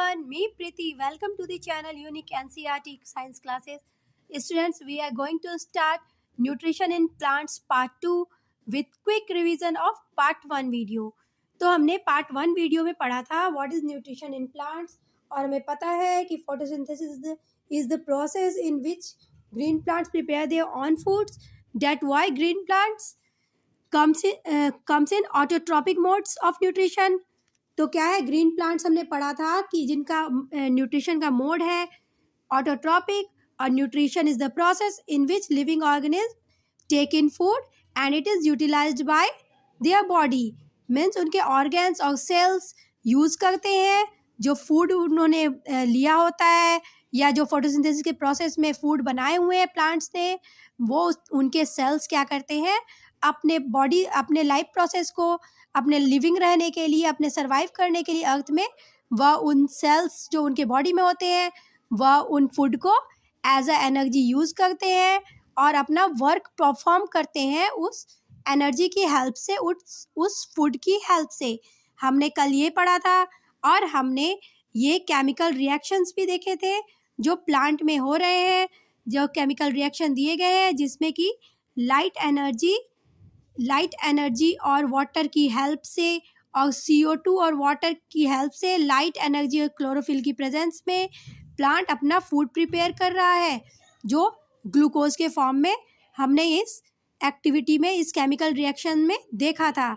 everyone, me Preeti. Welcome to the channel Unique NCERT Science Classes. Students, we are going to start Nutrition in Plants Part 2 with quick revision of Part 1 video. तो हमने Part 1 video में पढ़ा था What is nutrition in plants, और हमें पता है कि photosynthesis is the process in which green plants prepare their own foods. That why green plants comes in autotrophic modes of nutrition. तो क्या है, ग्रीन प्लांट्स हमने पढ़ा था कि जिनका न्यूट्रिशन का मोड है ऑटोट्रॉपिक, और nutrition is the process in which living organism take in food and it is utilized by their body. Means उनके ऑर्गन्स और सेल्स यूज़ करते हैं जो फूड उन्होंने लिया होता है, या जो फोटोसिंथेसिस के प्रोसेस में फूड बनाए हुए हैं प्लांट्स ने, वो उनके सेल्स क्या करते हैं, अपने बॉडी, अपने लाइफ प्रोसेस को, अपने लिविंग रहने के लिए, अपने सर्वाइव करने के लिए अर्थ में, वह उन सेल्स जो उनके बॉडी में होते हैं वह उन फूड को एज अ एनर्जी यूज़ करते हैं और अपना वर्क परफॉर्म करते हैं उस एनर्जी की हेल्प से, उस फूड की हेल्प से. हमने कल ये पढ़ा था, और हमने ये केमिकल रिएक्शंस भी देखे थे जो प्लांट में हो रहे हैं, जो केमिकल रिएक्शन दिए गए हैं जिसमें कि लाइट एनर्जी और वाटर की हेल्प से, और CO2 और वाटर की हेल्प से, लाइट एनर्जी और क्लोरोफिल की प्रेजेंस में प्लांट अपना फूड प्रिपेयर कर रहा है जो ग्लूकोज के फॉर्म में हमने इस एक्टिविटी में, इस केमिकल रिएक्शन में देखा था.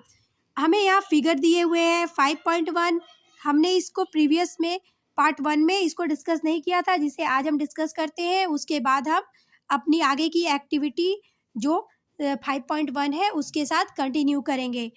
हमें यहाँ फिगर दिए हुए हैं 5.1. हमने इसको प्रीवियस में पार्ट 1 में इसको डिस्कस नहीं किया था, जिसे आज हम डिस्कस करते हैं. उसके बाद हम अपनी आगे की एक्टिविटी जो 5.1 है उसके साथ कंटिन्यू करेंगे.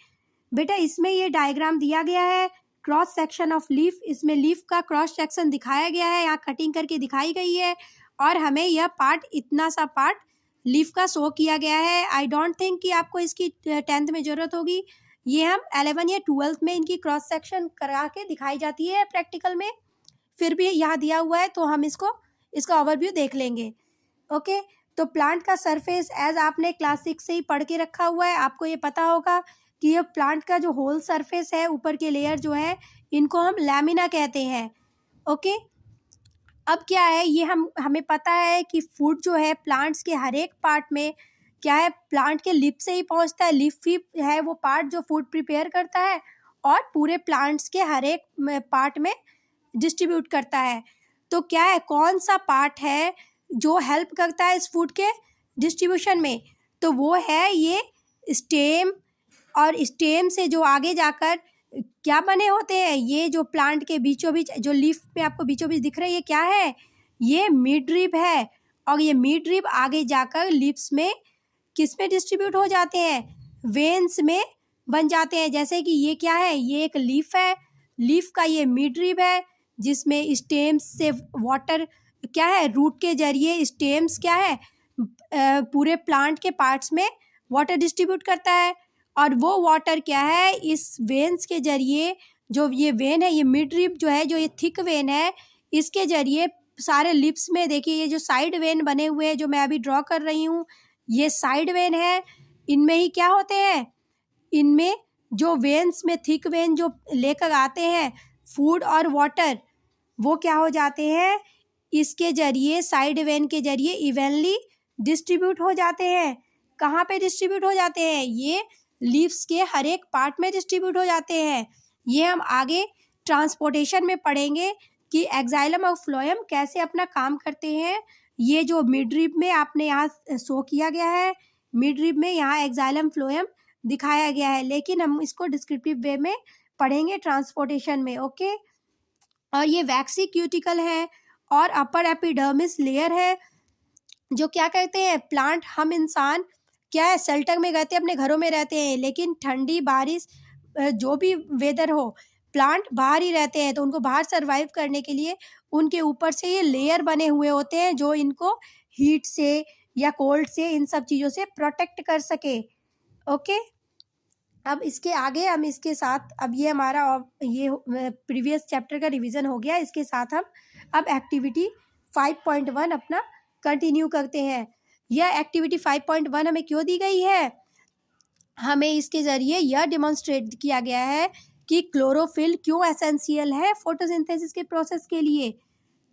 बेटा, इसमें ये डायग्राम दिया गया है, क्रॉस सेक्शन ऑफ लीफ. इसमें लीफ का क्रॉस सेक्शन दिखाया गया है, यहाँ कटिंग करके दिखाई गई है, और हमें यह पार्ट, इतना सा पार्ट लीफ का शो किया गया है. आई डोंट थिंक कि आपको इसकी 10th में ज़रूरत होगी. ये हम 11 या 12th में इनकी क्रॉस सेक्शन करा के दिखाई जाती है प्रैक्टिकल में. फिर भी यहाँ दिया हुआ है तो हम इसका ओवरव्यू देख लेंगे. ओके, तो प्लांट का सरफेस एज आपने क्लास 6 से ही पढ़ के रखा हुआ है, आपको ये पता होगा कि ये प्लांट का जो होल सरफेस है, ऊपर के लेयर जो है, इनको हम लैमिना कहते हैं. ओके, अब क्या है, ये हमें पता है कि फूड जो है प्लांट्स के हर एक पार्ट में क्या है, प्लांट के लिप से ही पहुंचता है. लिप ही है वो पार्ट जो फूड प्रिपेयर करता है और पूरे प्लांट्स के हर एक पार्ट में डिस्ट्रीब्यूट करता है. तो क्या है, कौन सा पार्ट है जो हेल्प करता है इस फूड के डिस्ट्रीब्यूशन में, तो वो है ये स्टेम. और स्टेम से जो आगे जाकर क्या बने होते हैं, ये जो प्लांट के बीचों बीच, जो लीफ में आपको बीचों बीच दिख रहा है, ये क्या है, ये मिड रिब है. और ये मिड रिब आगे जाकर लिप्स में किस में डिस्ट्रीब्यूट हो जाते हैं, वेन्स में बन जाते हैं. जैसे कि ये क्या है, ये एक लीफ है, लीफ का ये मिड रिब है जिसमें स्टेम्स से वाटर क्या है, रूट के जरिए स्टेम्स क्या है, पूरे प्लांट के पार्ट्स में वाटर डिस्ट्रीब्यूट करता है. और वो वाटर क्या है, इस वेन्स के जरिए, जो ये वेन है, ये मिड रिब जो है, जो ये थिक वेन है, इसके जरिए सारे लिप्स में, देखिए ये जो साइड वेन बने हुए हैं जो मैं अभी ड्रॉ कर रही हूँ, ये साइड वेन है. इनमें ही क्या होते हैं, इनमें जो वेन्स में थिक वेन जो लेकर आते हैं फूड और वाटर, वो क्या हो जाते हैं, इसके जरिए, साइड वेन के जरिए इवनली डिस्ट्रीब्यूट हो जाते हैं. कहाँ पे डिस्ट्रीब्यूट हो जाते हैं, ये लीव्स के हर एक पार्ट में डिस्ट्रीब्यूट हो जाते हैं. ये हम आगे ट्रांसपोर्टेशन में पढ़ेंगे कि एक्साइलम और फ्लोएम कैसे अपना काम करते हैं. ये जो मिड रिब में आपने यहाँ शो किया गया है, मिड रिब में यहाँ एक्साइलम फ्लोएम दिखाया गया है, लेकिन हम इसको डिस्क्रिप्टिव वे में पढ़ेंगे ट्रांसपोर्टेशन में. ओके, और ये वैक्सी क्यूटिकल है और अपर एपिडर्मिस लेयर है, जो क्या कहते हैं, प्लांट, हम इंसान क्या है, शेल्टर में रहते हैं, अपने घरों में रहते हैं, लेकिन ठंडी, बारिश, जो भी वेदर हो, प्लांट बाहर ही रहते हैं. तो उनको बाहर सर्वाइव करने के लिए उनके ऊपर से ये लेयर बने हुए होते हैं जो इनको हीट से या कोल्ड से, इन सब चीज़ों से प्रोटेक्ट कर सके. ओके, अब इसके आगे हम इसके साथ, अब ये हमारा ये प्रीवियस चैप्टर का रिवीजन हो गया. इसके साथ हम अब एक्टिविटी 5.1 अपना कंटिन्यू करते हैं. यह एक्टिविटी 5.1 हमें क्यों दी गई है, हमें इसके ज़रिए यह डिमॉन्स्ट्रेट किया गया है कि क्लोरोफिल क्यों एसेंशियल है फोटोसिंथेसिस के प्रोसेस के लिए।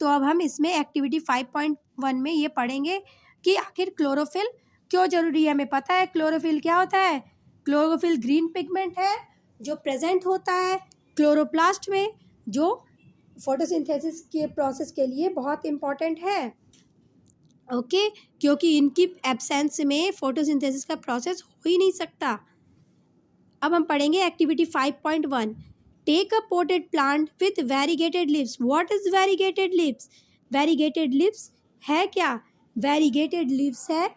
तो अब हम इसमें एक्टिविटी 5.1 में ये पढ़ेंगे कि आखिर क्लोरोफिल क्यों ज़रूरी है। हमें पता है क्लोरोफिल क्या होता है। क्लोरोफिल ग्रीन पिगमेंट है जो प्रेजेंट होता है क्लोरोप्लास्ट में, जो फोटोसिंथेसिस के प्रोसेस के लिए बहुत इम्पॉर्टेंट है। ओके, क्योंकि इनकी एब्सेंस में फोटोसिंथेसिस का प्रोसेस हो ही नहीं सकता। अब हम पढ़ेंगे activity 5.1। Take a potted plant with variegated leaves. What is variegated leaves? Variegated leaves है क्या? वेरीगेटेड लिव्स है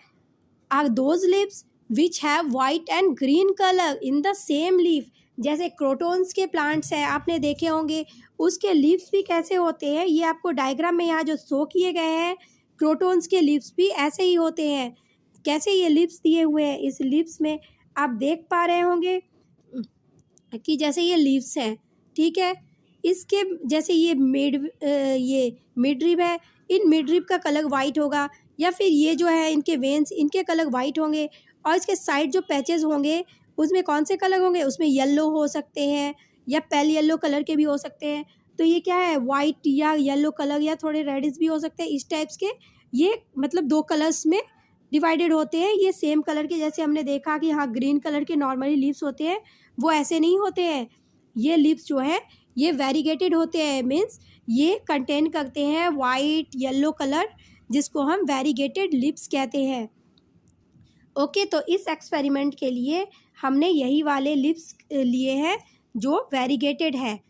are those leaves which have white and green colour in the same leaf. जैसे क्रोटोन्स के प्लांट्स हैं, आपने देखे होंगे, उसके लीव्स भी कैसे होते हैं, ये आपको डायग्राम में यहाँ जो शो किए गए हैं, क्रोटोन्स के लीव्स भी ऐसे ही होते हैं। कैसे ये लीव्स दिए हुए हैं, इस लीव्स में आप देख पा रहे होंगे कि जैसे ये लीव्स हैं, ठीक है, इसके जैसे ये मिडरिब है, इन मिडरिब का कलर वाइट होगा, या फिर ये जो है इनके वेन्स, इनके कलर वाइट होंगे, और इसके साइड जो पैचेस होंगे उसमें कौन से कलर होंगे, उसमें येलो हो सकते हैं या पेल येलो कलर के भी हो सकते हैं। तो ये क्या है, वाइट या येलो कलर या थोड़े रेडिश भी हो सकते हैं, इस टाइप्स के। ये मतलब 2 कलर्स में डिवाइडेड होते हैं। ये सेम कलर के, जैसे हमने देखा कि हाँ ग्रीन कलर के नॉर्मली लीव्स होते हैं, वो ऐसे नहीं होते हैं। ये लीव्स जो है ये वेरीगेटेड होते हैं, मीन्स ये कंटेन करते हैं वाइट येलो कलर, जिसको हम वेरीगेटेड लीव्स कहते हैं। ओके, तो इस एक्सपेरिमेंट के लिए हमने यही वाले लीव्स लिए हैं जो वेरीगेटेड है।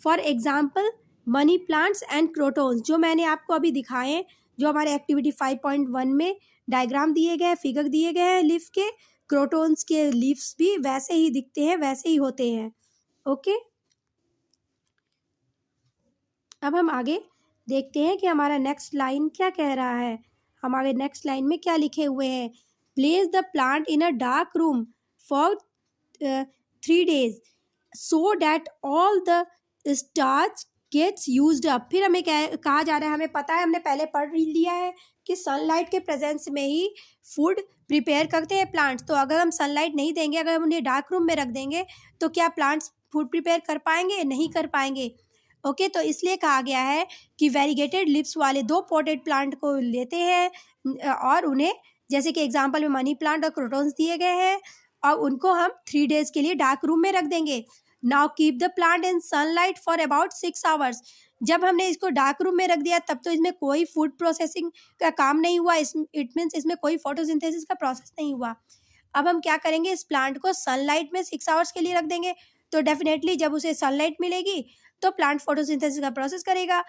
For example money plants and crotons, जो मैंने आपको अभी दिखाए, जो हमारे एक्टिविटी 5.1 में डायग्राम दिए गए, फिगर दिए गए हैं लीफ के, क्रोटोन्स के लीव्स भी वैसे ही दिखते हैं, वैसे ही होते हैं। ओके, अब हम आगे देखते हैं कि हमारा नेक्स्ट लाइन क्या कह रहा है। हमारे नेक्स्ट लाइन में क्या लिखे हुए हैं। Place the plant in a dark room for 3 days so that all the starch gets used up. फिर हमें कहा जा रहा है, हमें पता है, हमने पहले पढ़ लिया है कि सनलाइट के प्रेजेंस में ही फूड प्रिपेयर करते हैं प्लांट्स। तो अगर हम सनलाइट नहीं देंगे, अगर हम उन्हें डार्क रूम में रख देंगे, तो क्या प्लांट्स फूड प्रिपेयर कर पाएंगे? नहीं कर पाएंगे। ओके, तो इसलिए कहा गया है कि वेरीगेटेड लिव्स वाले 2 पॉटेड प्लांट को लेते हैं और उन्हें, जैसे कि एग्जांपल में मनी प्लांट और क्रोटोन्स दिए गए हैं, और उनको हम 3 days के लिए डार्क रूम में रख देंगे। Now keep the plant in sunlight for about 6 hours। जब हमने इसको डार्क रूम में रख दिया, तब तो इसमें कोई फूड प्रोसेसिंग का काम नहीं हुआ, इट मीन्स इसमें कोई फोटोसिंथेसिस का प्रोसेस नहीं हुआ। अब हम क्या करेंगे, इस प्लांट को सनलाइट में 6 hours के लिए रख देंगे। तो डेफिनेटली जब उसे सनलाइट मिलेगी तो प्लांट फोटोसिंथेसिस का प्रोसेस करेगा।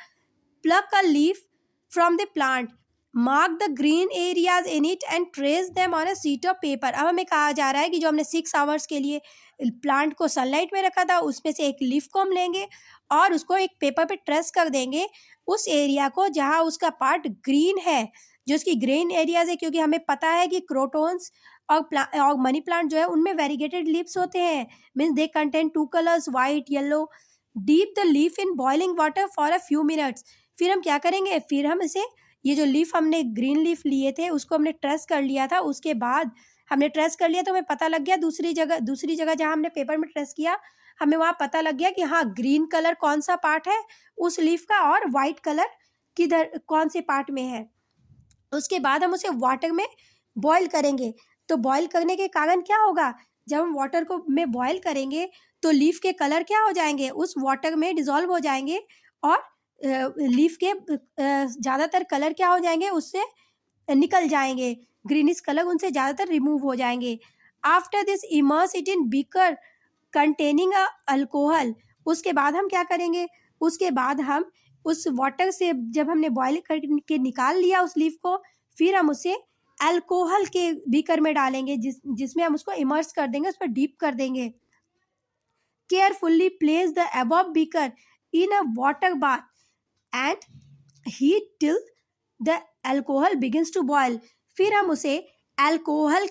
Pluck a leaf from the plant, mark the green areas in it and trace them on a sheet of paper. अब हमें कहा जा रहा है कि जो हमने 6 hours के लिए प्लांट को सनलाइट में रखा था, उसमें से एक लीफ को हम लेंगे और उसको एक पेपर पे ट्रेस कर देंगे, उस एरिया को जहाँ उसका पार्ट ग्रीन है, जो उसकी ग्रीन एरियाज है, क्योंकि हमें पता है कि क्रोटोन्स और मनी प्लांट जो है उनमें वेरीगेटेड लीव्स होते हैं, means they contain 2 colors white yellow. Deep the leaf in boiling water for a few minutes. फिर हम क्या करेंगे, फिर हम इसे, ये जो लीफ हमने ग्रीन लीफ लिए थे उसको हमने ट्रेस कर लिया था, उसके बाद हमने ट्रेस कर लिया तो हमें पता लग गया, दूसरी जगह जहाँ हमने पेपर में ट्रेस किया, हमें वहाँ पता लग गया कि हाँ ग्रीन कलर कौन सा पार्ट है उस लीफ का और वाइट कलर किधर कौन से पार्ट में है। उसके बाद हम उसे वाटर में बॉईल करेंगे। तो बॉईल करने के कारण क्या होगा, जब हम वाटर को में बॉईल करेंगे तो लीफ के कलर क्या हो जाएंगे, उस वाटर में डिज़ोल्व हो जाएंगे, और लीफ के ज़्यादातर कलर क्या हो जाएंगे, उससे निकल जाएंगे, ग्रीनिश कलर उनसे ज़्यादातर रिमूव हो जाएंगे। After this immerse it in beaker containing a alcohol. उसके बाद हम क्या करेंगे, उसके बाद हम उस वाटर से, जब हमने बॉईल करके निकाल लिया उस लीफ को, फिर हम उसे अल्कोहल के बीकर में डालेंगे, जिसमें हम उसको इमर्स कर देंगे, उस पर डीप कर देंगे। Carefully place the above beaker in a water bath and heat till the alcohol begins to boil. फिर हम उसे अल्कोहल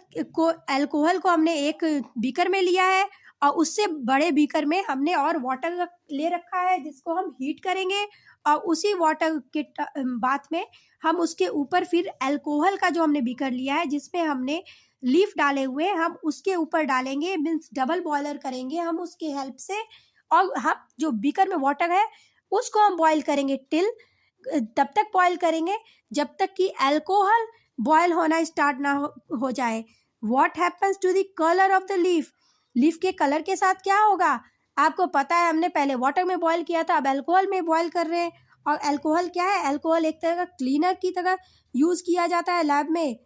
को हमने एक बीकर में लिया है, और उससे बड़े बीकर में हमने और वाटर ले रखा है, जिसको हम हीट करेंगे, और उसी वाटर के बात में हम उसके ऊपर फिर अल्कोहल का जो हमने बीकर लिया है, जिसमें हमने लीफ डाले हुए, हम उसके ऊपर डालेंगे, मीन्स डबल बॉयलर करेंगे हम उसके हेल्प से, और हम जो बीकर में वाटर है उसको हम बॉयल करेंगे तब तक बॉयल करेंगे जब तक कि अल्कोहल बॉयल होना स्टार्ट ना हो जाए। What happens to the colour of the leaf के कलर के साथ क्या होगा? आपको पता है हमने पहले वाटर में बॉयल किया था, अब अल्कोहल में बॉयल कर रहे हैं। और अल्कोहल क्या है? अल्कोहल एक तरह का क्लीनर की तरह यूज किया जाता है लैब में।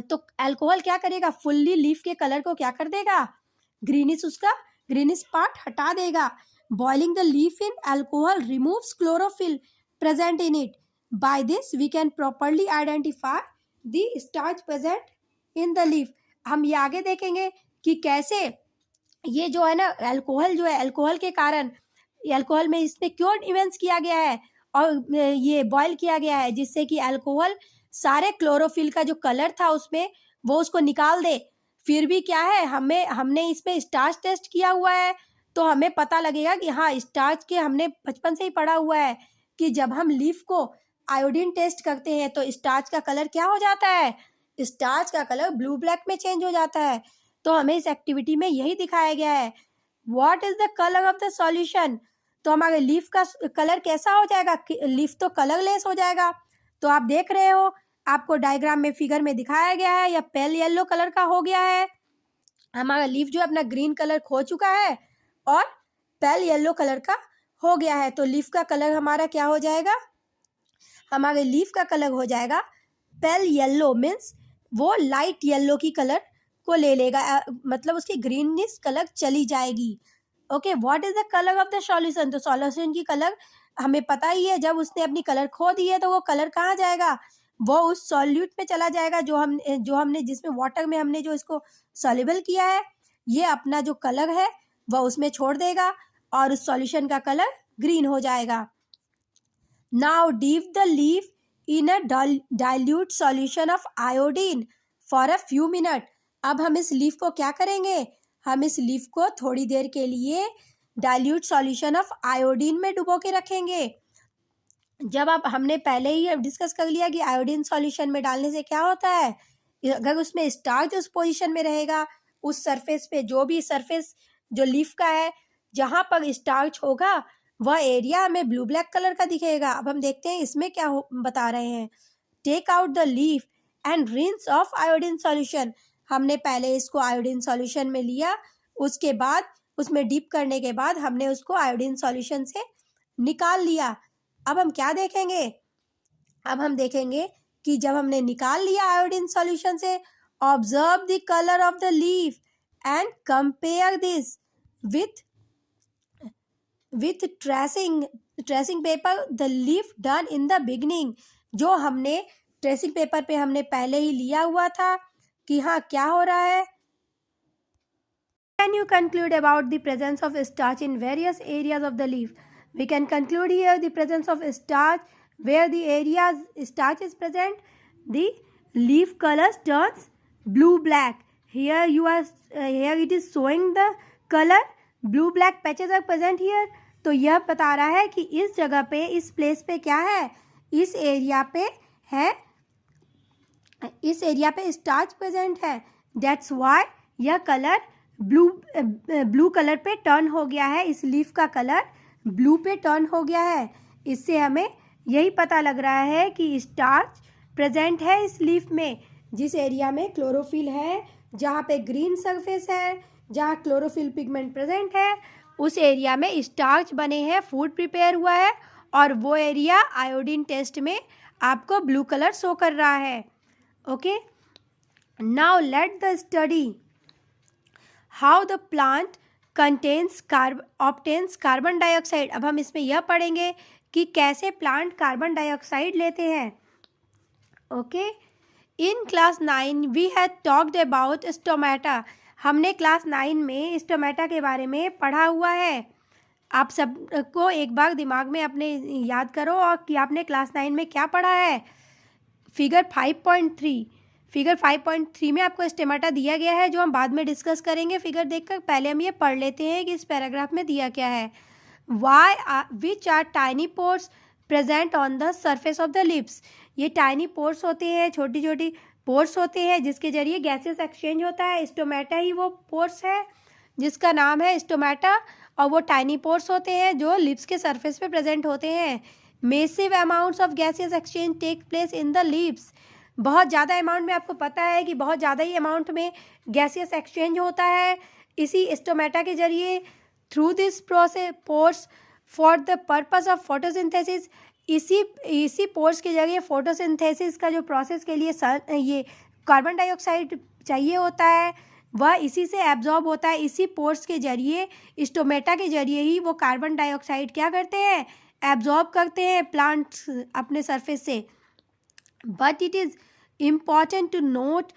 तो अल्कोहल क्या करेगा? फुल्ली लीफ के कलर को क्या कर देगा? उसका ग्रीनिश पार्ट हटा देगा। Boiling the leaf in alcohol removes chlorophyll present in it. By this we can properly identify the starch present in the leaf. हम ये आगे देखेंगे कि कैसे ये जो है ना अल्कोहल जो है, अल्कोहल के कारण अल्कोहल में इसमें क्यों इवेंट्स किया गया है और ये बॉयल किया गया है जिससे कि अल्कोहल सारे क्लोरोफिल का जो कलर था उसमें वो उसको निकाल दे। फिर भी क्या है, हमने इसमें स्टार्च टेस्ट किया हुआ है तो हमें पता लगेगा कि हाँ स्टार्च के हमने बचपन से ही पढ़ा हुआ है कि जब हम लीफ को आयोडीन टेस्ट करते हैं तो स्टार्च का कलर क्या हो जाता है? स्टार्च का कलर ब्लू ब्लैक में चेंज हो जाता है। तो हमें इस एक्टिविटी में यही दिखाया गया है। What is the colour of the solution? तो हमारे लीफ का कलर कैसा हो जाएगा? लीफ तो कलरलेस हो जाएगा। तो आप देख रहे हो, आपको डायग्राम में फिगर में दिखाया गया है, या पेल येलो कलर का हो गया है। हमारा लीफ जो है अपना ग्रीन कलर खो चुका है और पेल येलो कलर का हो गया है। तो लीफ का कलर हमारा क्या हो जाएगा? हमारे लीफ का कलर हो जाएगा पेल येलो, मीन्स वो लाइट येलो की कलर को ले लेगा, मतलब उसकी ग्रीनिश कलर चली जाएगी। Okay, what is the colour of the solution? तो सॉल्यूशन की कलर हमें पता ही है, जब उसने अपनी कलर खो दी है तो वो कलर कहाँ जाएगा? वो उस सॉल्यूट में चला जाएगा जो हमने जिसमें वाटर में हमने जो इसको सॉल्युबल किया है, ये अपना जो कलर है वह उसमें छोड़ देगा और उस सॉल्यूशन का कलर ग्रीन हो जाएगा। Now deep the leaf in a dilute solution of iodine for a few minute. अब हम इस लीफ को क्या करेंगे? हम इस लीफ को थोड़ी देर के लिए डाइल्यूट सॉल्यूशन ऑफ आयोडीन में डुबो के रखेंगे। जब आप हमने पहले ही डिस्कस कर लिया कि आयोडीन सॉल्यूशन में डालने से क्या होता है, अगर उसमें स्टार्च उस पोजीशन में रहेगा, उस सरफेस पे जो भी सरफेस जो लीफ का है जहाँ पर स्टार्च होगा वह एरिया हमें ब्लू ब्लैक कलर का दिखेगा। अब हम देखते हैं इसमें क्या बता रहे हैं। Take out the leaf and rinse off iodine solution. हमने पहले इसको आयोडीन सॉल्यूशन में लिया, उसके बाद उसमें डीप करने के बाद हमने उसको आयोडीन सॉल्यूशन से निकाल लिया। अब हम क्या देखेंगे? अब हम देखेंगे कि जब हमने निकाल लिया आयोडीन सॉल्यूशन से, observe the colour of the leaf and compare this with tracing paper the leaf done in the beginning. जो हमने ट्रेसिंग पेपर पे हमने पहले ही लिया हुआ था कि हाँ क्या हो रहा है। Can you conclude about the presence of starch in various areas of the leaf? We can conclude here the presence of starch. Where the areas starch is present, the leaf color turns blue black. Here here it is showing the color blue black patches are present here. तो यह बता रहा है कि इस जगह पे, इस प्लेस पे क्या है, इस एरिया पे है, इस एरिया पे स्टार्च प्रेजेंट है। दैट्स वाई यह कलर ब्लू कलर पे टर्न हो गया है, इस लीफ का कलर ब्लू पे टर्न हो गया है। इससे हमें यही पता लग रहा है कि स्टार्च प्रेजेंट है इस लीफ में। जिस एरिया में क्लोरोफिल है, जहाँ पे ग्रीन सरफेस है, जहाँ क्लोरोफिल पिगमेंट प्रेजेंट है, उस एरिया में स्टार्च बने हैं, फूड प्रिपेयर हुआ है, और वो एरिया आयोडीन टेस्ट में आपको ब्लू कलर शो कर रहा है। Okay, now let the study how the plant obtains carbon dioxide. अब हम इसमें यह पढ़ेंगे कि कैसे प्लांट कार्बन डाइऑक्साइड लेते हैं। Okay, in class 9 we had talked about stomata. हमने क्लास 9 में स्टोमेटा के बारे में पढ़ा हुआ है। आप सबको एक बार दिमाग में अपने याद करो और कि आपने क्लास 9 में क्या पढ़ा है। फिगर 5.3 में आपको स्टोमेटा दिया गया है, जो हम बाद में डिस्कस करेंगे फिगर देखकर। पहले हम ये पढ़ लेते हैं कि इस पैराग्राफ में दिया क्या है। Which are tiny pores present on the surface of the leaves. ये टाइनी पोर्स होते हैं, छोटी छोटी पोर्स होते हैं जिसके जरिए गैसेस एक्सचेंज होता है। स्टोमेटा ही वो पोर्स है जिसका नाम है स्टोमेटा, और वो टाइनी पोर्स होते हैं जो लिप्स के सरफेस पे प्रेजेंट होते हैं। Massive amounts of gaseous exchange take place in the leaves. बहुत ज़्यादा अमाउंट में, आपको पता है कि बहुत ज़्यादा ही अमाउंट में गैसियस एक्सचेंज होता है इसी स्टोमेटा के जरिए। Through this process pores for the purpose of photosynthesis, इसी पोर्स के जरिए फोटोसिंथेसिस का जो प्रोसेस के लिए ये कार्बन डाइऑक्साइड चाहिए होता है वह इसी से एब्जॉर्ब होता है। इसी पोर्स के जरिए, स्टोमेटा के जरिए ही वो कार्बन डाइऑक्साइड क्या करते हैं, एब्जॉर्ब करते हैं प्लांट्स अपने सरफेस से। But it is important to note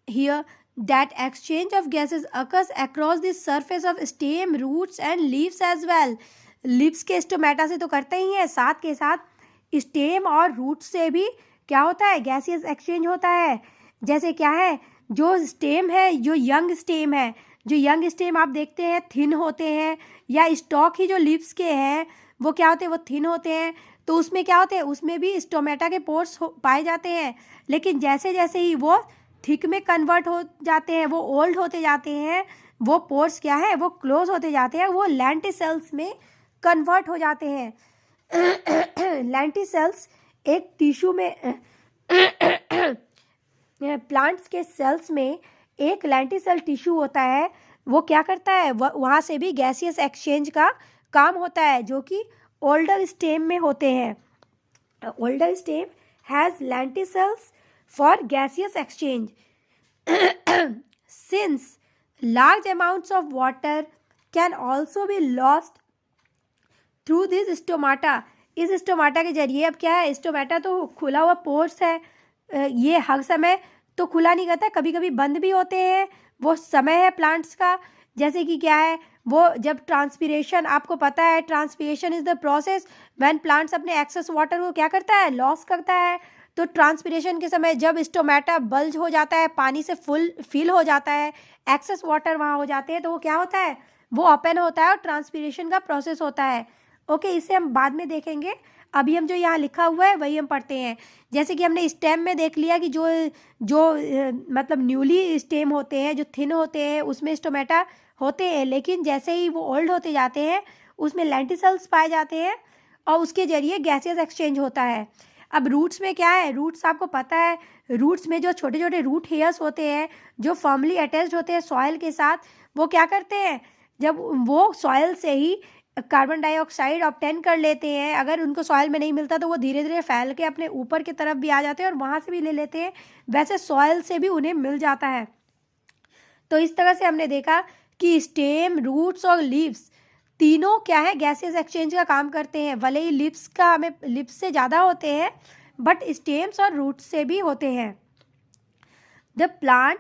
here that exchange of gases occurs across the surface of stem, roots and leaves as well। Leaves के स्टोमेटा से तो करते ही हैं, साथ के साथ स्टेम और रूट से भी क्या होता है, गैसियस एक्सचेंज होता है। जैसे क्या है, जो स्टेम है, जो यंग स्टेम है, जो यंग स्टेम आप देखते हैं थिन होते हैं, या स्टॉक ही जो लीव्स के हैं वो क्या होते हैं, वो थिन होते हैं। तो उसमें क्या होते हैं, उसमें भी स्टोमेटा के पोर्स पाए जाते हैं। लेकिन जैसे जैसे ही वो थिक में कन्वर्ट हो जाते हैं, वो ओल्ड होते जाते हैं, वो पोर्स क्या है, वो क्लोज होते जाते हैं, वो लेंटिसेल्स में कन्वर्ट हो जाते हैं। लेंटिसेल्स एक टिश्यू में प्लांट्स के सेल्स में एक लेंटिसेल टिश्यू होता है, वो क्या करता है, वहाँ से भी गैसियस एक्सचेंज का काम होता है, जो कि ओल्डर स्टेम में होते हैं। Older stem has lenticels for gaseous exchange। Since large amounts of water can also be lost through this stomata, इस स्टोमाटा के जरिए, अब क्या है, स्टोमाटा तो खुला हुआ पोर्स है, ये हर समय तो खुला नहीं रहता, कभी कभी बंद भी होते हैं, वो समय है प्लांट्स का। जैसे कि क्या है, वो जब ट्रांसपीरेशन, आपको पता है transpiration is the process when plants अपने एक्सेस वाटर को क्या करता है, लॉस करता है। तो ट्रांसपीरेशन के समय जब स्टोमेटा बल्ज हो जाता है, पानी से फुल फिल हो जाता है, एक्सेस वाटर वहाँ हो जाते हैं, तो वो क्या होता है, वो ओपन होता है और ट्रांसपीरेशन का प्रोसेस होता है। ओके, इसे हम बाद में देखेंगे, अभी हम जो यहाँ लिखा हुआ है वही हम पढ़ते हैं। जैसे कि हमने स्टेम में देख लिया कि जो मतलब न्यूली स्टेम होते हैं, जो थिन होते हैं, उसमें स्टोमेटा होते हैं, लेकिन जैसे ही वो ओल्ड होते जाते हैं उसमें लेंटिसेल्स पाए जाते हैं और उसके जरिए गैसियस एक्सचेंज होता है। अब रूट्स में क्या है, रूट्स आपको पता है, रूट्स में जो छोटे छोटे रूट हेयर्स होते हैं जो फर्मली अटैच्ड होते हैं सॉइल के साथ, वो क्या करते हैं, जब वो सॉइल से ही कार्बन डाइऑक्साइड ऑब्टेन कर लेते हैं, अगर उनको सॉइल में नहीं मिलता तो वो धीरे धीरे फैल के अपने ऊपर की तरफ भी आ जाते हैं और वहाँ से भी ले लेते हैं, वैसे सॉइल से भी उन्हें मिल जाता है। तो इस तरह से हमने देखा कि स्टेम, रूट्स और लीव्स तीनों क्या है, गैसियस एक्सचेंज का काम करते हैं। भले ही लिप्स का हमें लिप्स से ज़्यादा होते हैं, बट स्टेम्स और रूट्स से भी होते हैं। The plant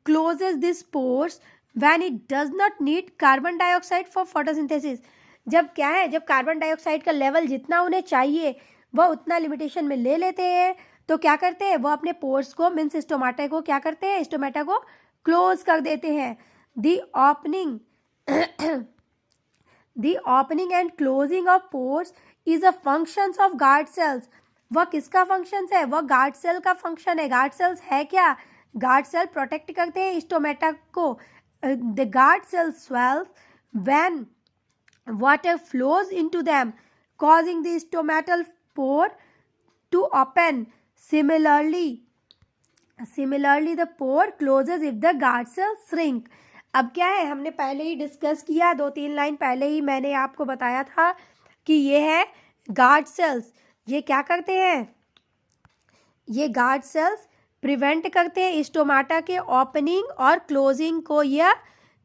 closes this pores when it does not need carbon dioxide for photosynthesis. जब क्या है, जब कार्बन डाइऑक्साइड का लेवल जितना उन्हें चाहिए वह उतना लिमिटेशन में ले लेते हैं, तो क्या करते हैं, वो अपने पोर्स को, मीन्स स्टोमेटा को क्या करते हैं, स्टोमेटा को क्लोज कर देते हैं। The opening and closing of pores is a functions of guard cells। वह किसका फंक्शंस है, वह गार्ड सेल का फंक्शन है। गार्ड सेल्स है क्या, गार्ड सेल प्रोटेक्ट करते हैं स्टोमेटा को। The guard cell swells when water flows into them causing the stomatal pore to open। Similarly the pore closes if the guard cells shrink। अब क्या है, हमने पहले ही डिस्कस किया, 2-3 लाइन पहले ही मैंने आपको बताया था कि ये है गार्ड सेल्स। ये क्या करते हैं, ये गार्ड सेल्स प्रिवेंट करते हैं स्टोमाटा के ओपनिंग और क्लोजिंग को। या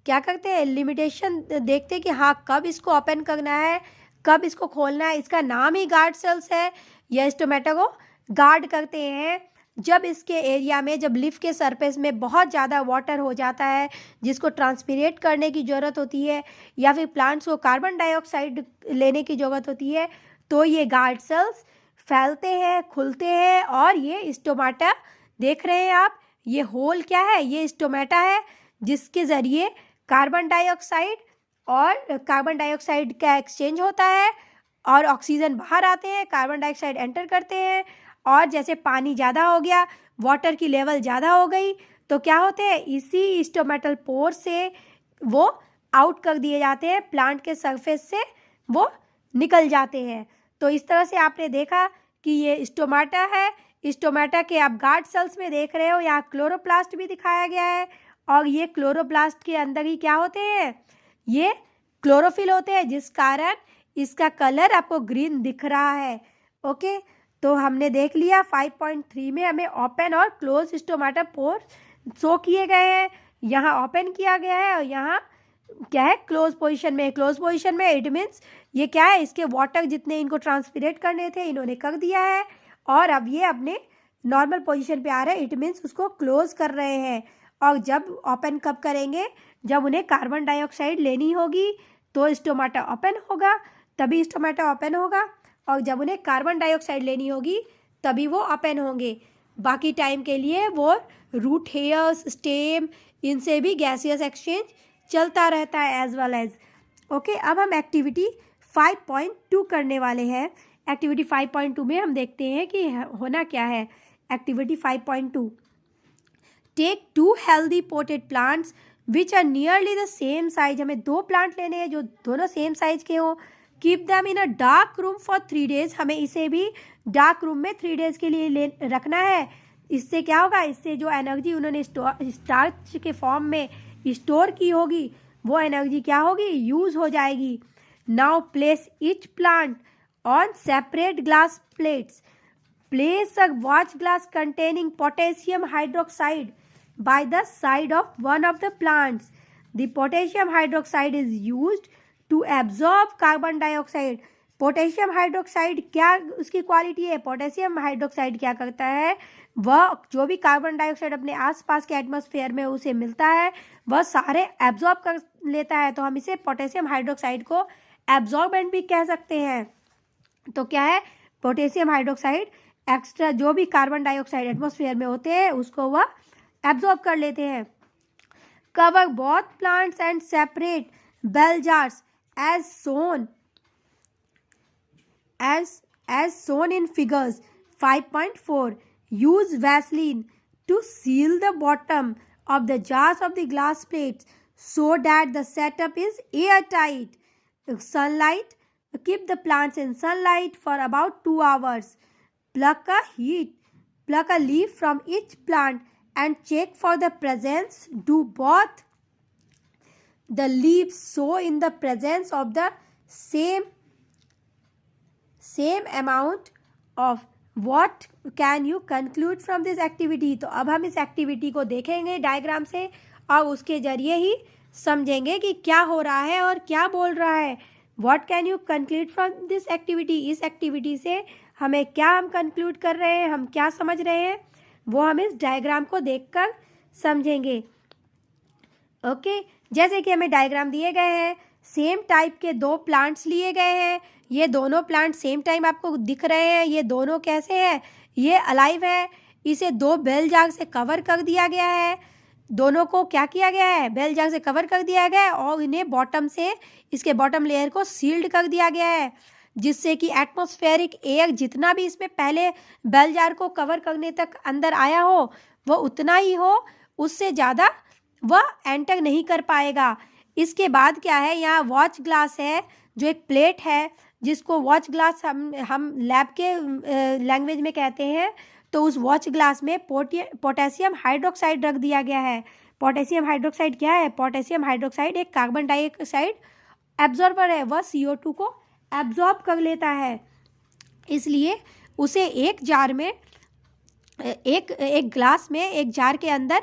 क्या करते हैं, लिमिटेशन देखते हैं कि हाँ कब इसको ओपन करना है, कब इसको खोलना है। इसका नाम ही गार्ड सेल्स है। यह स्टोमेटा को गार्ड करते हैं जब इसके एरिया में, जब लिफ के सरफेस में बहुत ज़्यादा वाटर हो जाता है जिसको ट्रांसपीरेट करने की ज़रूरत होती है, या फिर प्लांट्स को कार्बन डाइऑक्साइड लेने की ज़रूरत होती है, तो ये गार्ड सेल्स फैलते हैं, खुलते हैं। और ये स्टोमाटा देख रहे हैं आप, ये होल क्या है, ये स्टोमेटा है जिसके ज़रिए कार्बन डाइऑक्साइड का एक्सचेंज होता है और ऑक्सीजन बाहर आते हैं, कार्बन डाइऑक्साइड एंटर करते हैं। और जैसे पानी ज़्यादा हो गया, वाटर की लेवल ज़्यादा हो गई, तो क्या होते हैं, इसी स्टोमेटल पोर से वो आउट कर दिए जाते हैं, प्लांट के सरफेस से वो निकल जाते हैं। तो इस तरह से आपने देखा कि ये स्टोमाटा है। स्टोमाटा के आप गार्ड सेल्स में देख रहे हो, यहाँ क्लोरोप्लास्ट भी दिखाया गया है, और ये क्लोरोप्लास्ट के अंदर ही क्या होते हैं, ये क्लोरोफिल होते हैं, जिस कारण इसका कलर आपको ग्रीन दिख रहा है। ओके, तो हमने देख लिया 5.3 में हमें ओपन और क्लोज स्टोमाटा पोर शो किए गए हैं। यहाँ ओपन किया गया है और यहाँ क्या है, क्लोज पोजीशन में। क्लोज पोजीशन में इट मीन्स ये क्या है, इसके वाटर जितने इनको ट्रांसपिरेट करने थे इन्होंने कर दिया है, और अब ये अपने नॉर्मल पोजीशन पे आ रहे हैं, इट मीन्स उसको क्लोज कर रहे हैं। और जब ओपन कब करेंगे, जब उन्हें कार्बन डाइऑक्साइड लेनी होगी तो स्टोमाटा ओपन होगा, तभी स्टोमाटा ओपन होगा, और जब उन्हें कार्बन डाइऑक्साइड लेनी होगी तभी वो ओपन होंगे। बाकी टाइम के लिए वो रूट हेयर्स, स्टेम, इनसे भी गैसियस एक्सचेंज चलता रहता है एज वेल एज। ओके, अब हम एक्टिविटी 5.2 करने वाले हैं। एक्टिविटी 5.2 में हम देखते हैं कि होना क्या है। Activity 5.2, take 2 healthy potted plants which are nearly the same size. हमें 2 प्लांट लेने हैं जो दोनों सेम साइज के हों। Keep them in a dark room for 3 days। हमें इसे भी डार्क रूम में 3 days के लिए रखना है। इससे क्या होगा, इससे जो एनर्जी उन्होंने स्टार्च के फॉर्म में स्टोर की होगी वो एनर्जी क्या होगी, यूज हो जाएगी। Now place each plant on separate glass plates. Place a watch glass containing potassium hydroxide by the side of one of the plants. The potassium hydroxide is used to absorb carbon dioxide. Potassium hydroxide क्या उसकी quality है, potassium hydroxide क्या करता है, वह जो भी carbon dioxide अपने आसपास के एटमॉस्फेयर में उसे मिलता है वह सारे एब्जॉर्ब कर लेता है। तो हम इसे पोटेशियम हाइड्रोक्साइड को एब्जॉर्बेंट भी कह सकते हैं। तो क्या है, पोटेशियम हाइड्रोक्साइड एक्स्ट्रा जो भी कार्बन डाइऑक्साइड एटमॉस्फेयर में होते हैं उसको वह एब्जॉर्ब कर लेते हैं। Cover both plants and separate bell jars as shown in figures 5.4. Use Vaseline to seal the bottom of the jars of the glass plates so that the setup is airtight. Sunlight, keep the plants in sunlight for about 2 hours. Pluck a leaf from each plant and check for the presence. Do both the leaves show in the presence of the same amount of what can you conclude from this activity? तो अब हम इस activity को देखेंगे diagram से और उसके जरिए ही समझेंगे कि क्या हो रहा है और क्या बोल रहा है। What can you conclude from this activity? इस एक्टिविटी से हमें क्या हम कंक्लूड कर रहे हैं, हम क्या समझ रहे हैं, वो हम इस डायग्राम को देखकर समझेंगे। ओके, जैसे कि हमें डायग्राम दिए गए हैं, सेम टाइप के 2 प्लांट्स लिए गए हैं। ये दोनों प्लांट सेम टाइम आपको दिख रहे हैं। ये दोनों कैसे हैं, ये अलाइव है। इसे 2 बेल जाग से कवर कर दिया गया है। दोनों को क्या किया गया है, बेल जाग से कवर कर दिया गया है और इन्हें बॉटम से, इसके बॉटम लेयर को सील्ड कर दिया गया है, जिससे कि एटमॉस्फेरिक एयर जितना भी इसमें पहले बेल जार को कवर करने तक अंदर आया हो वो उतना ही हो, उससे ज़्यादा वह एंटर नहीं कर पाएगा। इसके बाद क्या है, यहाँ वॉच ग्लास है जो एक प्लेट है जिसको वॉच ग्लास हम लैब के लैंग्वेज में कहते हैं। तो उस वॉच ग्लास में पोटेशियम हाइड्रोक्साइड रख दिया गया है। पोटेशियम हाइड्रोक्साइड क्या है, पोटेशियम हाइड्रोक्साइड एक कार्बन डाइऑक्साइड एब्जॉर्बर है, वह CO2 को एब्जॉर्ब कर लेता है। इसलिए उसे एक जार में, एक ग्लास में, एक जार के अंदर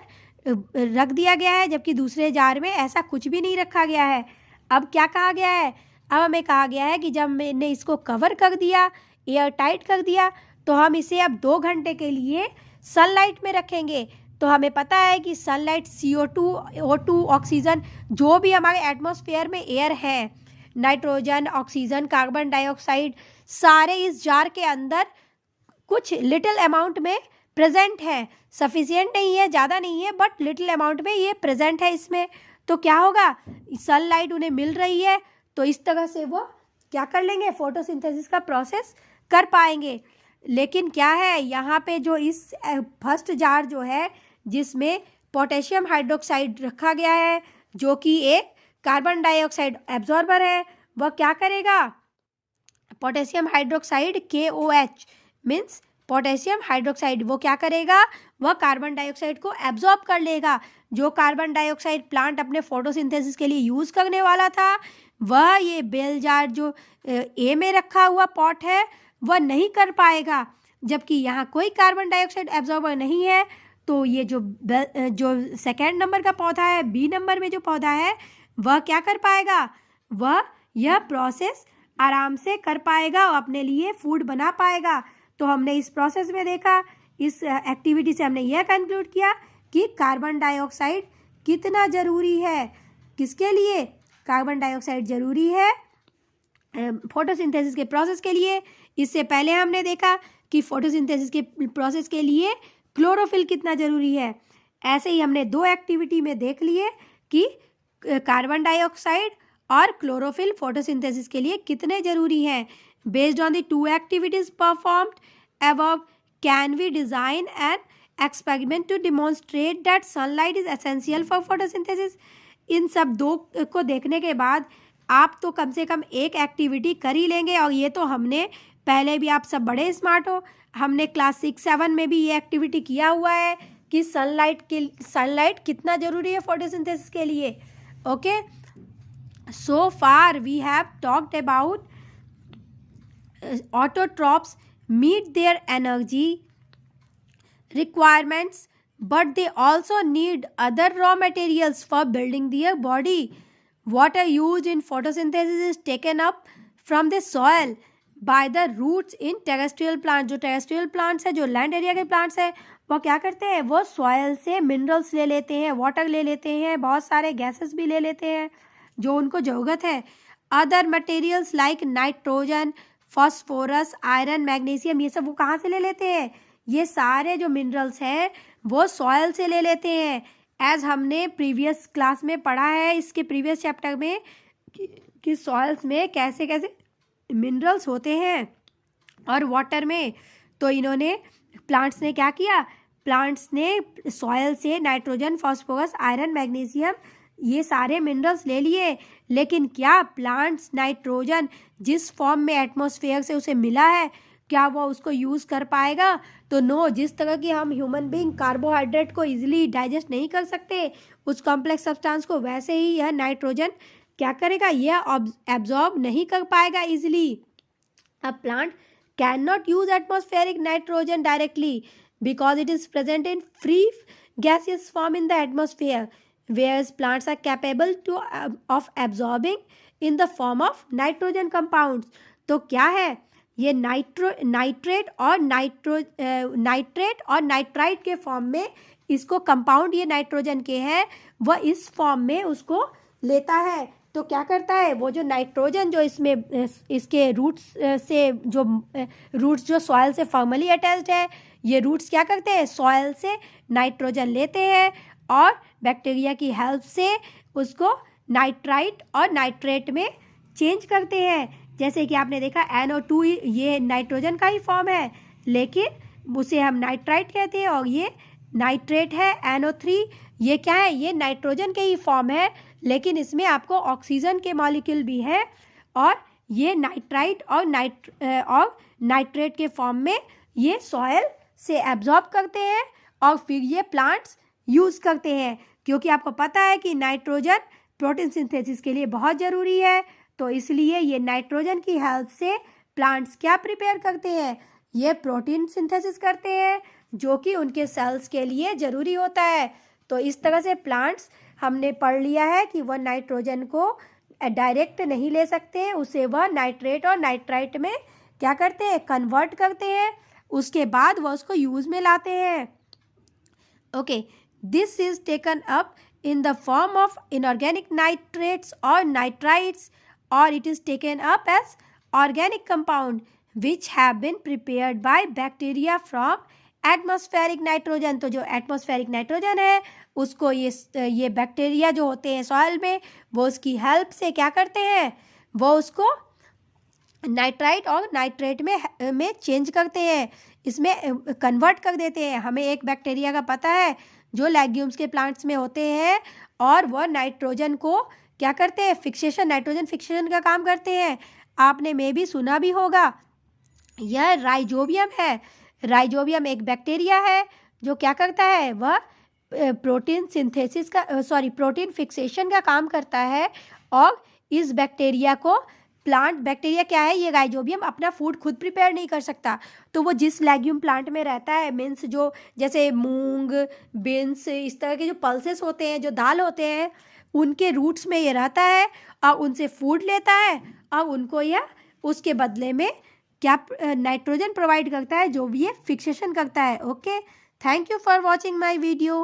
रख दिया गया है, जबकि दूसरे जार में ऐसा कुछ भी नहीं रखा गया है। अब क्या कहा गया है, अब हमें कहा गया है कि जब मैंने इसको कवर कर दिया, एयर टाइट कर दिया, तो हम इसे अब 2 घंटे के लिए सनलाइट में रखेंगे। तो हमें पता है कि सनलाइट CO2, O2, ऑक्सीजन, जो भी हमारे एटमॉस्फेयर में एयर है, नाइट्रोजन, ऑक्सीजन, कार्बन डाइऑक्साइड, सारे इस जार के अंदर कुछ लिटिल अमाउंट में प्रेजेंट है। सफिशिएंट नहीं है, ज़्यादा नहीं है, बट लिटिल अमाउंट में ये प्रेजेंट है इसमें। तो क्या होगा, सनलाइट उन्हें मिल रही है तो इस तरह से वो क्या कर लेंगे, फोटोसिंथेसिस का प्रोसेस कर पाएंगे। लेकिन क्या है, यहाँ पे जो इस फर्स्ट जार जो है जिसमें पोटेशियम हाइड्रोक्साइड रखा गया है, जो कि एक कार्बन डाइऑक्साइड एब्जॉर्बर है, वह क्या करेगा, potassium hydroxide KOH means potassium hydroxide, वो क्या करेगा, वह कार्बन डाइऑक्साइड को एब्जॉर्ब कर लेगा। जो कार्बन डाइऑक्साइड प्लांट अपने फोटोसिंथेसिस के लिए यूज़ करने वाला था, वह ये बेल जार जो ए में रखा हुआ पॉट है वह नहीं कर पाएगा। जबकि यहाँ कोई कार्बन डाइऑक्साइड एब्जॉर्बर नहीं है, तो ये जो सेकेंड नंबर का पौधा है, बी नंबर में जो पौधा है, वह क्या कर पाएगा, वह यह प्रोसेस आराम से कर पाएगा और अपने लिए फूड बना पाएगा। तो हमने इस प्रोसेस में देखा, इस एक्टिविटी से हमने यह कंक्लूड किया कि कार्बन डाइऑक्साइड कितना ज़रूरी है, किसके लिए, कार्बन डाइऑक्साइड ज़रूरी है फोटोसिंथेसिस के प्रोसेस के लिए। इससे पहले हमने देखा कि फोटोसिंथेसिस के प्रोसेस के लिए क्लोरोफिल कितना ज़रूरी है। ऐसे ही हमने दो एक्टिविटी में देख लिए कि कार्बन डाइऑक्साइड और क्लोरोफिल फोटोसिंथेसिस के लिए कितने ज़रूरी हैं। Based on the two activities performed above, can we design an experiment to demonstrate that sunlight is essential for photosynthesis. इन सब दो को देखने के बाद आप तो कम से कम एक एक्टिविटी कर ही लेंगे, और ये तो हमने पहले भी, आप सब बड़े स्मार्ट हो, हमने क्लास 6-7 में भी ये एक्टिविटी किया हुआ है कि सनलाइट कितना ज़रूरी है फोटोसिंथेसिस के लिए। Okay, so far we have talked about autotrophs meet their energy requirements, but they also need other raw materials for building their body. Water used in photosynthesis is taken up from the soil by the roots in terrestrial plants. जो terrestrial plants है, जो land area के plants है, वो क्या करते हैं, वो soil से minerals ले लेते हैं, water ले लेते हैं, बहुत सारे gases भी ले लेते हैं जो उनको ज़रूरत है। Other materials like nitrogen, phosphorus, iron, magnesium, ये सब वो कहाँ से ले लेते हैं, ये सारे जो मिनरल्स हैं वो सॉयल से ले लेते हैं। एज हमने प्रीवियस क्लास में पढ़ा है, इसके प्रीवियस चैप्टर में, कि सॉयल्स में कैसे कैसे मिनरल्स होते हैं और वाटर में। तो इन्होंने, प्लांट्स ने क्या किया, प्लांट्स ने सॉयल से नाइट्रोजन, फॉस्फोरस, आयरन, मैग्नीशियम, ये सारे मिनरल्स ले लिए। लेकिन क्या प्लांट्स नाइट्रोजन जिस फॉर्म में एटमॉस्फेयर से उसे मिला है, क्या वो उसको यूज़ कर पाएगा? तो नो। जिस तरह की हम ह्यूमन बीइंग कार्बोहाइड्रेट को इजीली डाइजेस्ट नहीं कर सकते उस कॉम्प्लेक्स सब्सटेंस को, वैसे ही यह नाइट्रोजन क्या करेगा, यह एब्जॉर्ब नहीं कर पाएगा easily. A plant can not use atmospheric nitrogen directly because it is present in free gaseous form in the atmosphere, whereas plants are capable of absorbing in the form of nitrogen compounds. तो क्या है, ये nitrate और nitrite के form में इसको compound, ये nitrogen के हैं, वह इस फॉर्म में उसको लेता है। तो क्या करता है, वो जो नाइट्रोजन जो इसमें इसके रूट्स से, जो रूट्स जो सॉइल से फॉर्मली अटैच्ड है, ये रूट्स क्या करते हैं, सॉइल से नाइट्रोजन लेते हैं और बैक्टीरिया की हेल्प से उसको नाइट्राइट और नाइट्रेट में चेंज करते हैं। जैसे कि आपने देखा NO2 ये नाइट्रोजन का ही फॉर्म है, लेकिन उसे हम नाइट्राइट कहते हैं, और ये नाइट्रेट है NO3, ये क्या है, ये नाइट्रोजन के ही फॉर्म है, लेकिन इसमें आपको ऑक्सीजन के मॉलिक्यूल भी है, और ये नाइट्राइट और नाइट्रेट के फॉर्म में ये सॉयल से एब्जॉर्ब करते हैं और फिर ये प्लांट्स यूज़ करते हैं। क्योंकि आपको पता है कि नाइट्रोजन प्रोटीन सिंथेसिस के लिए बहुत ज़रूरी है, तो इसलिए ये नाइट्रोजन की हेल्प से प्लांट्स क्या प्रिपेयर करते हैं, ये प्रोटीन सिंथेसिस करते हैं, जो कि उनके सेल्स के लिए ज़रूरी होता है। तो इस तरह से प्लांट्स, हमने पढ़ लिया है कि वह नाइट्रोजन को डायरेक्ट नहीं ले सकते, उसे वह नाइट्रेट और नाइट्राइट में क्या करते हैं, कन्वर्ट करते हैं, उसके बाद वह उसको यूज़ में लाते हैं। Okay, this is taken up in the form of inorganic nitrates or nitrites, or it is taken up as organic compound which have been prepared by bacteria from atmospheric nitrogen। तो जो atmospheric nitrogen है उसको ये bacteria जो होते हैं soil में, वो उसकी हेल्प से क्या करते हैं, वो उसको नाइट्राइट और नाइट्रेट में चेंज करते हैं, इसमें कन्वर्ट कर देते हैं। हमें एक बैक्टीरिया का पता है जो लेग्यूम्स के प्लांट्स में होते हैं, और वह नाइट्रोजन को क्या करते हैं, फिक्सेशन, नाइट्रोजन फिक्सेशन का काम करते हैं। आपने मे भी सुना भी होगा, यह राइजोबियम है। राइजोबियम एक बैक्टीरिया है जो क्या करता है, वह प्रोटीन सिंथेसिस का प्रोटीन फिक्सेशन का काम करता है। और इस बैक्टीरिया को प्लांट, बैक्टीरिया क्या है, ये राइजोबियम अपना फूड खुद प्रिपेयर नहीं कर सकता, तो वो जिस लेग्यूम प्लांट में रहता है, मीन्स जो जैसे मूंग, बीन्स, इस तरह के जो पल्सेस होते हैं, जो दाल होते हैं, उनके रूट्स में ये रहता है और उनसे फूड लेता है और उनको यह उसके बदले में क्या नाइट्रोजन प्रोवाइड करता है, जो भी ये फिक्सेशन करता है। Okay, thank you for watching my video.